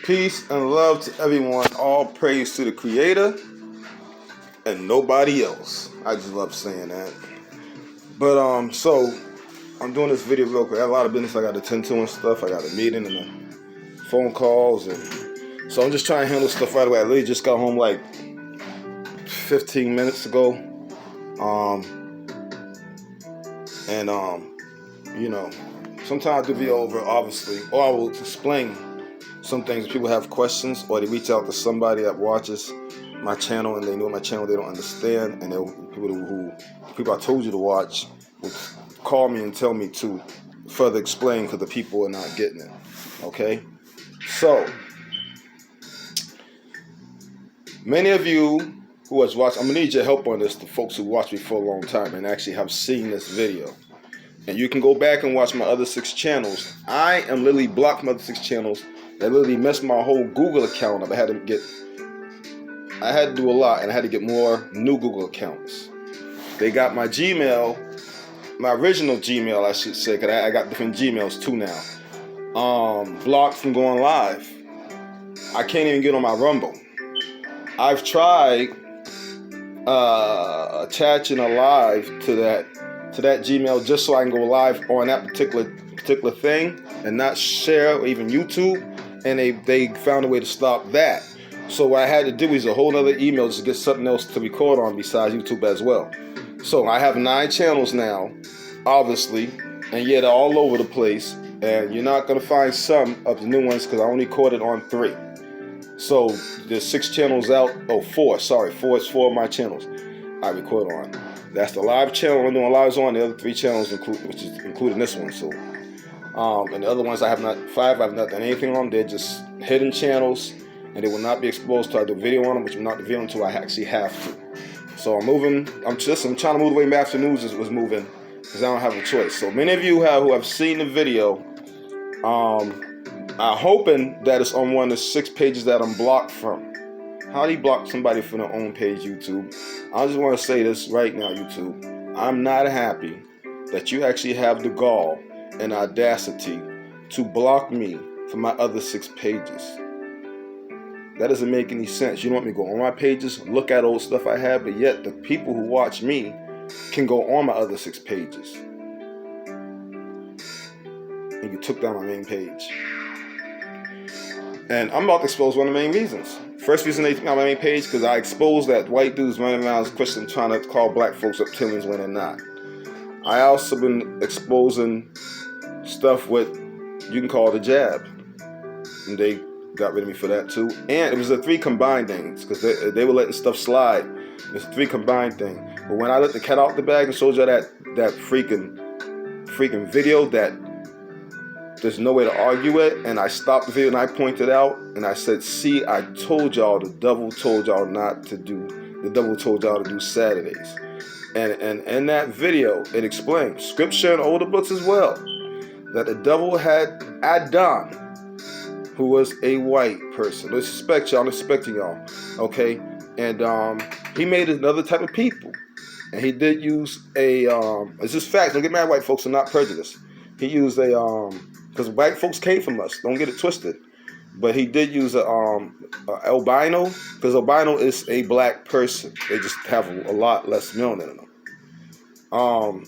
Peace and love to everyone. All praise to the Creator and nobody else. I just love saying that. But so I'm doing this video real quick. I have a lot of business I got to attend to and stuff. I got a meeting and phone calls, and so I'm just trying to handle stuff right away. I literally just got home like 15 minutes ago. You know, sometimes I do video over, obviously, or I will explain some things. People have questions, or they reach out to somebody that watches my channel and they know my channel, they don't understand, and people I told you to watch would call me and tell me to further explain because the people are not getting it. Okay, so many of you who has watched, I'm gonna need your help on this. The folks who watched me for a long time and actually have seen this video. And you can go back and watch my other 6 channels. I am literally blocked my other 6 channels. That literally messed my whole Google account up. I had to do a lot, and I had to get more new Google accounts. They got my Gmail, my original Gmail, I should say, because I got different Gmails too now. Blocked from going live. I can't even get on my Rumble. I've tried attaching a live to that Gmail just so I can go live on that particular thing and not share or even YouTube, and they found a way to stop that. So what I had to do is a whole other email just to get something else to record on besides YouTube as well. So I have 9 channels now, obviously, and yet they're all over the place, and you're not going to find some of the new ones because I only recorded on 3. So there's 6 channels out. 4 is 4 of my channels I record on. That's the live channel I'm doing lives on. The other 3 channels which is including this one. So, and the other ones I have not 5. I've not done anything on. They're just hidden channels, and they will not be exposed till I do a video on them, which I'm not revealing until I actually have to. So I'm moving. I'm trying to move the way Master News was moving, because I don't have a choice. So many of you who have seen the video, are hoping that it's on one of the 6 pages that I'm blocked from. How do you block somebody from their own page, YouTube? I just want to say this right now, YouTube. I'm not happy that you actually have the gall and audacity to block me from my other 6 pages. That doesn't make any sense. You don't want me to go on my pages, look at old stuff I have, but yet the people who watch me can go on my other 6 pages. And you took down my main page. And I'm about to expose one of the main reasons. First reason they took down my main page, because I exposed that white dudes running around Christian trying to call black folks reptilians when they're not. I also been exposing stuff with, you can call it a jab. And they got rid of me for that too. And it was a 3 combined things, because they were letting stuff slide. It's a 3 combined thing. But when I let the cat out the bag and showed you that freaking video that there's no way to argue it, and I stopped the video and I pointed out and I said, see, I told y'all the devil told y'all to do Saturdays. And in that video it explained scripture and older books as well that the devil had Adon, who was a white person. Don't suspect y'all, I'm expecting y'all, okay? And he made another type of people, and he did use a it's just fact, don't get mad, white folks are not prejudiced. He used a because white folks came from us, don't get it twisted, but he did use a albino, because albino is a black person. They just have a lot less melanin in them.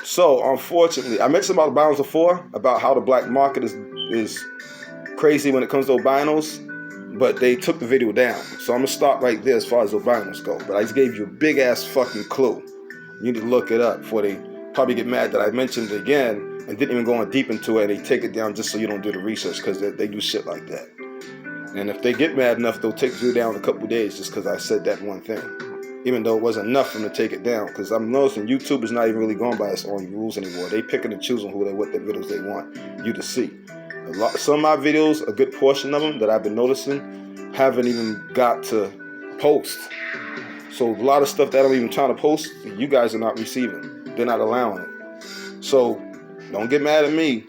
So unfortunately, I mentioned about albinos before, about how the black market is crazy when it comes to albinos, but they took the video down. So I'm gonna stop right there as far as albinos go. But I just gave you a big ass fucking clue. You need to look it up before they probably get mad that I mentioned it again and didn't even go on deep into it, and they take it down just so you don't do the research, because they do shit like that. And if they get mad enough, they'll take you down in a couple days just because I said that one thing, even though it wasn't enough for them to take it down. Because I'm noticing YouTube is not even really going by its own rules anymore. They picking and choosing what their videos they want you to see. Some of my videos, a good portion of them that I've been noticing, haven't even got to post. So a lot of stuff that I'm even trying to post, you guys are not receiving. They're not allowing it. So don't get mad at me.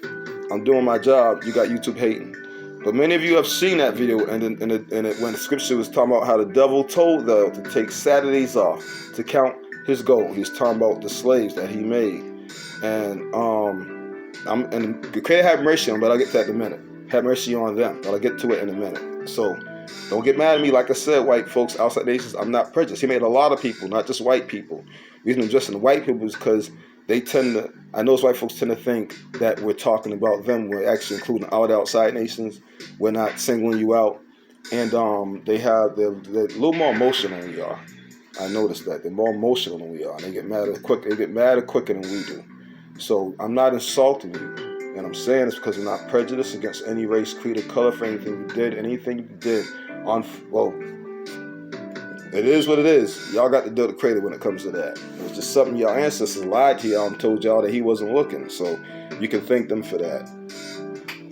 I'm doing my job. You got YouTube hating. But many of you have seen that video, and when the scripture was talking about how the devil told them to take Saturdays off to count his gold. He was talking about the slaves that he made. And the Creator have mercy on, but I'll get to that in a minute. Have mercy on them. I'll get to it in a minute. So don't get mad at me. Like I said, white folks, outside nations, I'm not prejudiced. He made a lot of people, not just white people. The reason I'm addressing the white people is because they tend to, I know white folks tend to think that we're talking about them. We're actually including all the outside nations. We're not singling you out. And they're a little more emotional than we are. I noticed that. They're more emotional than we are. They get mad quicker than we do. So I'm not insulting you. And I'm saying this because I'm not prejudiced against any race, creed, or color for anything you did. Anything you did it is what it is. Y'all got to deal with the credit when it comes to that. It was just something y'all ancestors lied to y'all and told y'all that he wasn't looking. So you can thank them for that.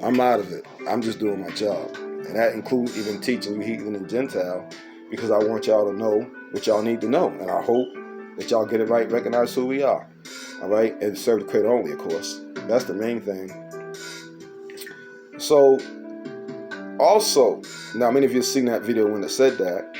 I'm out of it. I'm just doing my job. And that includes even teaching you heathen and Gentile, because I want y'all to know what y'all need to know. And I hope that y'all get it right, recognize who we are. All right? And serve the Creator only, of course. That's the main thing. So, also, now many of you have seen that video when it said that.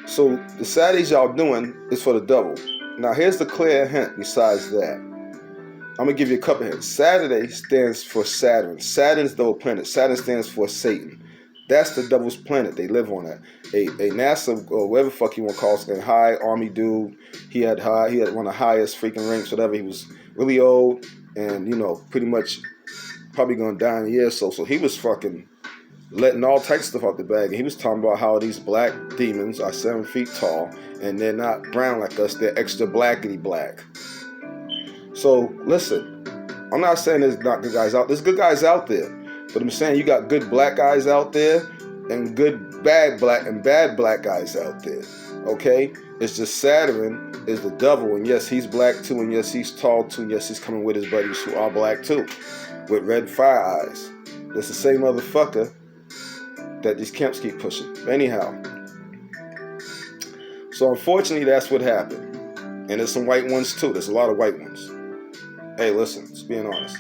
So, the Saturdays y'all doing is for the devil. Now, here's the clear hint besides that. I'm going to give you a couple hints. Saturday stands for Saturn. Saturn's the planet. Saturn stands for Satan. That's the devil's planet. They live on that. A NASA, or whatever the fuck you want to call it, a high army dude. He had one of the highest freaking ranks, whatever. He was really old and, pretty much probably going to die in a year or so. So he was fucking letting all types of stuff out the bag. And he was talking about how these black demons are 7 feet tall and they're not brown like us. They're extra blackety black. So listen, I'm not saying there's not good guys out. There's good guys out there. But I'm saying you got good black guys out there and good bad black guys out there. Okay? It's just Saturn is the devil, and yes, he's black too, and yes, he's tall too, and yes, he's coming with his buddies who are black too, with red fire eyes. That's the same motherfucker that these camps keep pushing. But anyhow, so unfortunately, that's what happened. And there's some white ones too. There's a lot of white ones. Hey, listen, just being honest.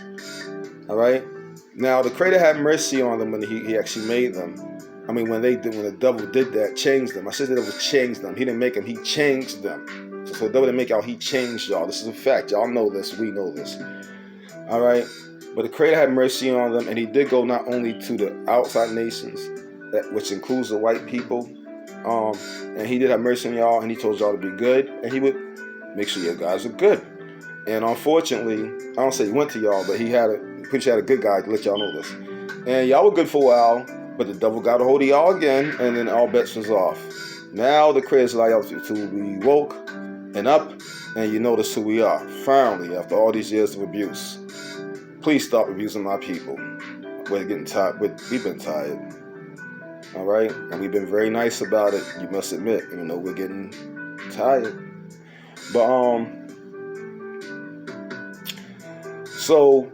All right? Now, the Creator had mercy on them when he actually made them. I mean, when the devil did that, changed them. I said the devil changed them. He didn't make them, he changed them. So the devil didn't make y'all, he changed y'all. This is a fact. Y'all know this. We know this. All right? But the Creator had mercy on them, and he did go not only to the outside nations, which includes the white people, and he did have mercy on y'all, and he told y'all to be good, and he would make sure you guys are good. And unfortunately, I don't say he went to y'all, but he had a good guy to let y'all know this. And y'all were good for a while, but the devil got a hold of y'all again, and then all bets was off. Now the Creator's allow y'all to be woke and up, and you notice who we are. Finally, after all these years of abuse. Please stop abusing my people. We're getting tired. We've been tired. All right? And we've been very nice about it, you must admit, even though we're getting tired. But, so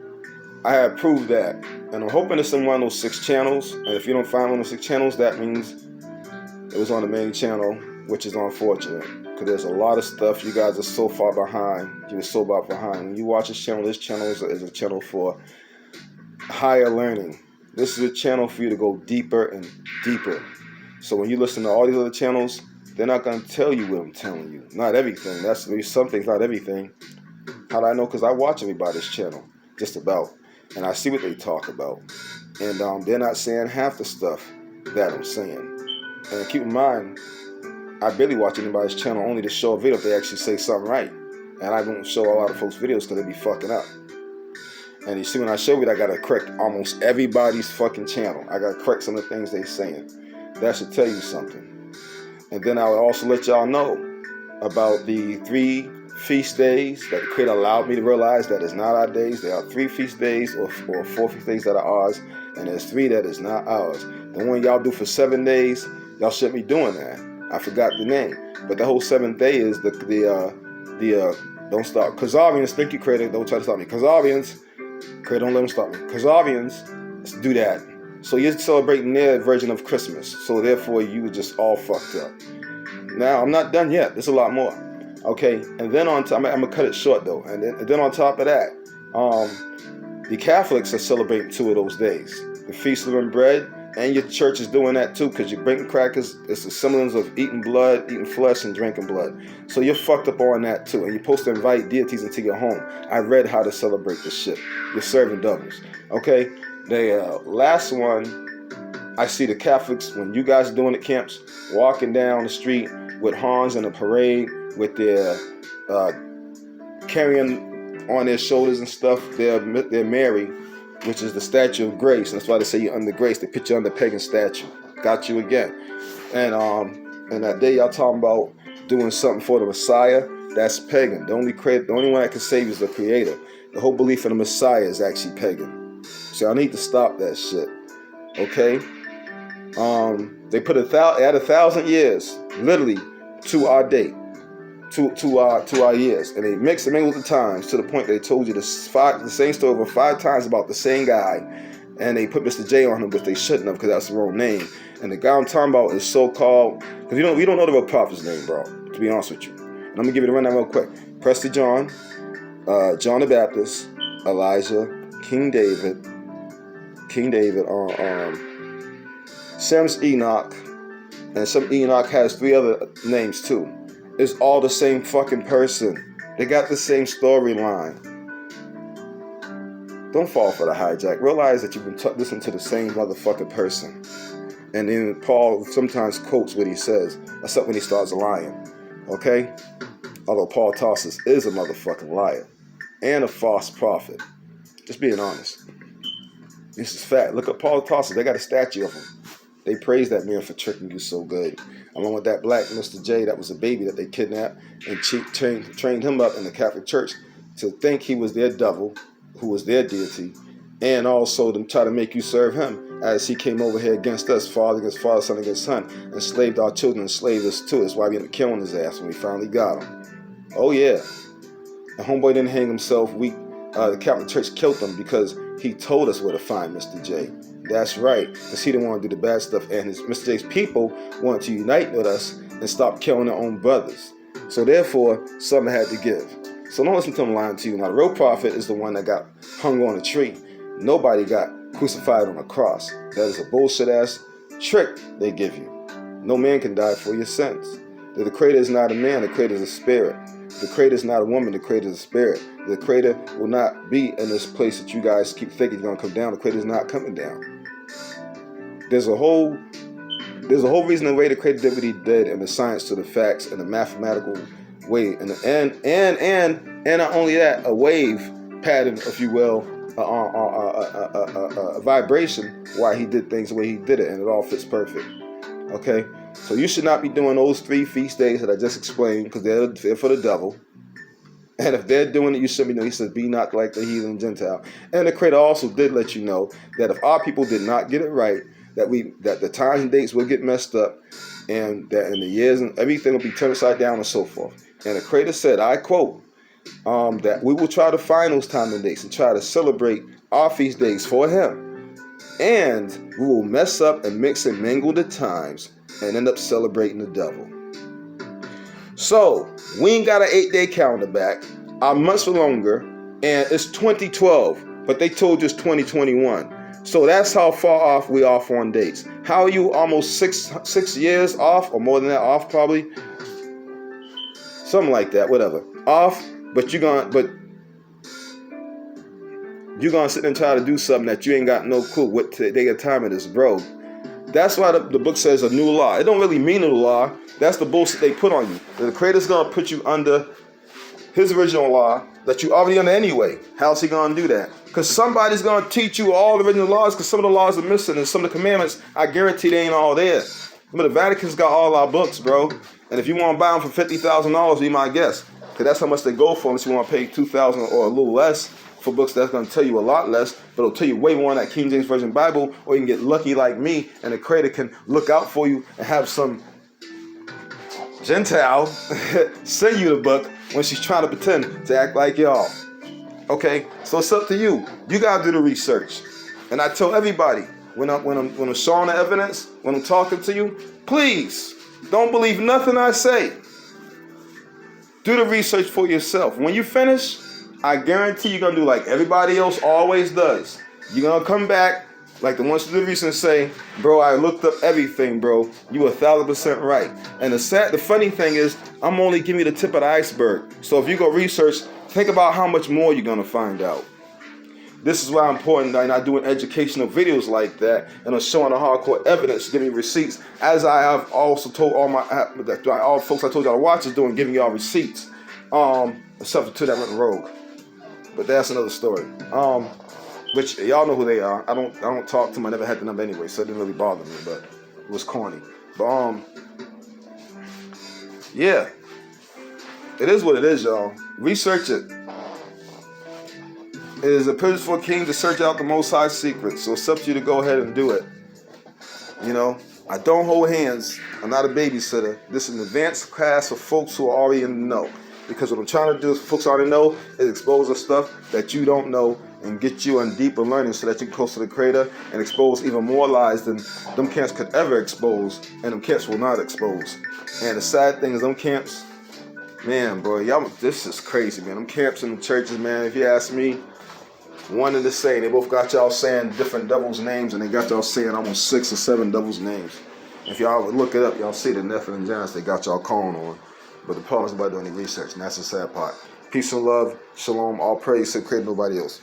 I have proved that, and I'm hoping it's in one of those 6 channels. And if you don't find one of those 6 channels, that means it was on the main channel, which is unfortunate, because there's a lot of stuff. You guys are so far behind. You're so far behind. When you watch this channel is a channel for higher learning. This is a channel for you to go deeper and deeper. So when you listen to all these other channels, they're not going to tell you what I'm telling you. Not everything. That's some things, not everything. How do I know? Because I watch everybody's channel, just about, and I see what they talk about. And they're not saying half the stuff that I'm saying. And keep in mind, I barely watch anybody's channel only to show a video if they actually say something right. And I don't show a lot of folks' videos because they be fucking up. And you see, when I show it, I got to correct almost everybody's fucking channel. I got to correct some of the things they saying. That should tell you something. And then I will also let y'all know about the 3 feast days that the Creator allowed me to realize that is not our days. There are 3 feast days or 4 feast days that are ours, and there's 3 that is not ours. The one y'all do for 7 days, y'all shouldn't be doing that. I forgot the name, but the whole 7th day is the don't stop. Khazarians, thank you, Creator. Don't try to stop me. Khazarians, Creator, don't let them stop me. Khazarians do that. So you're celebrating their version of Christmas. So therefore, you were just all fucked up. Now I'm not done yet. There's a lot more. Okay, and then on top, I'm gonna cut it short though. And then on top of that, the Catholics are celebrating 2 of those days: the Feast of Unleavened Bread, and your church is doing that too, because you're breaking crackers. It's a semblance of eating blood, eating flesh, and drinking blood. So you're fucked up on that too, and you're supposed to invite deities into your home. I read how to celebrate this shit. You're serving devils. Okay, The last one, I see the Catholics, when you guys are doing the camps, walking down the street with horns and a parade with their carrying on their shoulders and stuff, they're Mary, which is the statue of grace. And that's why they say you're under grace. They put you under pagan statue. Got you again. And that day y'all talking about doing something for the Messiah, that's pagan. The only one that can save you is the Creator. The whole belief in the Messiah is actually pagan. So I need to stop that shit. Okay? They put add 1,000 years, literally, to our date, to our years, and they mix and mingle the times to the point they told you the same story over 5 times about the same guy, and they put Mr. J on him, but they shouldn't have because that's the wrong name. And the guy I'm talking about is so-called, because we don't know the real prophet's name, bro. To be honest with you, and I'm gonna give you the rundown real quick. Prester John, John the Baptist, Elijah, King David, Sam's Enoch, and some Enoch has 3 other names too. It's all the same fucking person. They got the same storyline. Don't fall for the hijack. Realize that you've been listening to the same motherfucking person. And then Paul sometimes quotes what he says, except when he starts lying. Okay? Although Paul Tarsus is a motherfucking liar and a false prophet. Just being honest. This is fact. Look at Paul Tarsus. They got a statue of him. They praise that man for tricking you so good. Along with that black Mr. J, that was a baby that they kidnapped and trained him up in the Catholic Church to think he was their devil, who was their deity, and also to try to make you serve him as he came over here against us, father against father, son against son, enslaved our children, enslaved us too. That's why we ended up killing his ass when we finally got him. Oh yeah. The homeboy didn't hang himself. The Catholic Church killed him because he told us where to find Mr. J. That's right, because he didn't want to do the bad stuff, and Mr. J's people wanted to unite with us and stop killing their own brothers. So therefore, something had to give. So don't listen to him lying to you. Now, the real prophet is the one that got hung on a tree. Nobody got crucified on a cross. That is a bullshit-ass trick they give you. No man can die for your sins. The Creator is not a man, the Creator is a spirit. The Creator is not a woman, the Creator is a spirit. The Creator will not be in this place that you guys keep thinking is going to come down. The Creator is not coming down. There's a whole reason the way the Creator did what he did, and the science to the facts and the mathematical way, and not only that, a wave pattern, if you will, a vibration, why he did things the way he did it, and it all fits perfect. Okay, so you should not be doing those 3 feast days that I just explained, because they're for the devil. And if they're doing it, you shouldn't be doing it. He says, be not like the heathen Gentile. And the Creator also did let you know that if our people did not get it right, that the times and dates will get messed up, and that in the years and everything will be turned upside down and so forth. And the Creator said, I quote, that we will try to find those times and dates and try to celebrate our feast days for Him. And we will mess up and mix and mingle the times and end up celebrating the devil. So, we ain't got an 8-day calendar back. Our months are longer, and it's 2012, but they told you it's 2021. So that's how far off we are on dates. How are you almost six years off, or more than that off probably? Something like that, whatever. Off, but you're gonna sit there and try to do something that you ain't got no clue what day of time it is, bro. That's why the book says a new law. It don't really mean a law. That's the bullshit they put on you. The Creator's gonna put you under His original law that you already under anyway. How's He gonna do that? Because somebody's gonna teach you all the original laws, because some of the laws are missing, and some of the commandments, I guarantee they ain't all there. But the Vatican's got all our books, bro. And if you want to buy them for $50,000, be my guest. Because that's how much they go for unless you want to pay $2,000 or a little less for books that's going to tell you a lot less, but it'll tell you way more in that King James Version Bible, or you can get lucky like me, and the Creator can look out for you and have some Gentile send you the book when she's trying to pretend to act like y'all. Okay, so it's up to you. You gotta do the research. And I tell everybody when I'm showing the evidence, when I'm talking to you, please don't believe nothing I say. Do the research for yourself. When you finish, I guarantee you're gonna do like everybody else always does. You're gonna come back like the ones who do the research and say, bro, I looked up everything, bro. You 1,000% right. And the funny thing is, I'm only giving you the tip of the iceberg. So if you go research, think about how much more you're gonna find out. This is why I'm important that I'm not doing educational videos like that and I'm showing the hardcore evidence, giving receipts, as I have also told all folks I told y'all to watch is doing, giving y'all receipts. Except for two that went rogue, but that's another story. Which y'all know who they are. I don't talk to them. I never had the number anyway, so it didn't really bother me. But it was corny. But yeah, it is what it is, y'all. Research it. It is a privilege for a king to search out the Most High secrets. So it's up to you to go ahead and do it. You know, I don't hold hands. I'm not a babysitter. This is an advanced class for folks who are already in the know. Because what I'm trying to do is, folks already know, is expose the stuff that you don't know and get you in deeper learning so that you can close to the Creator and expose even more lies than them camps could ever expose, and them camps will not expose. And the sad thing is, them camps, man, bro, y'all, this is crazy, man. Them camps in the churches, man, if you ask me, one and the same. They both got y'all saying different devils' names, and they got y'all saying almost 6 or 7 devils' names. If y'all would look it up, y'all see the Nephilim and Giants they got y'all calling on. But the problem is about doing any research, and that's the sad part. Peace and love, shalom, all praise to the Creator, nobody else.